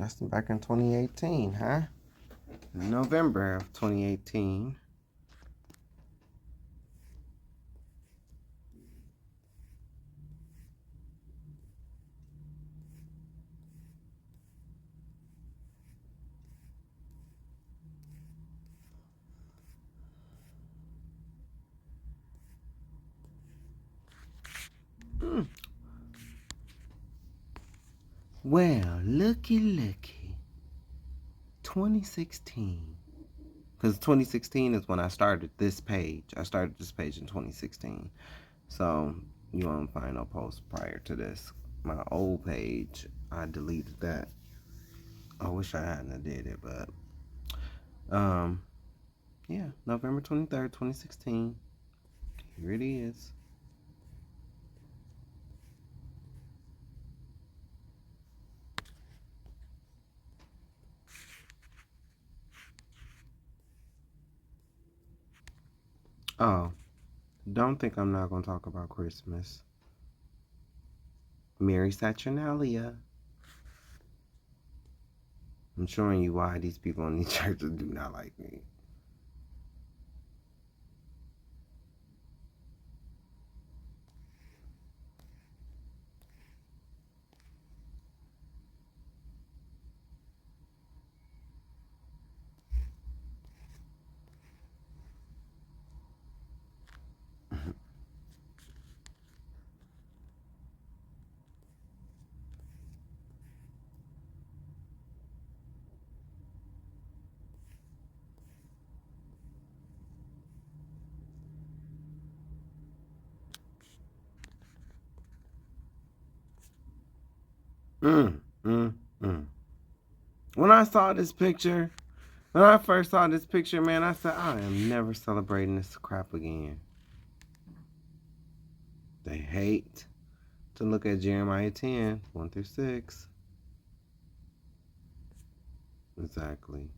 That's back in 2018, huh? November of 2018. Well, looky. 2016. Because 2016 is when I started this page. I started this page in 2016. So you won't find no posts prior to this. My old page, I deleted that. I wish I hadn't did it, but yeah, November 23rd, 2016. Here it is. Oh, don't think I'm not gonna talk about Christmas. Mary Saturnalia. I'm showing you why these people in these churches do not like me. Mm, mm, mm. When I saw this picture, when I first saw this picture, man, I said, I am never celebrating this crap again. They hate to look at Jeremiah 10, 1 through 6. Exactly.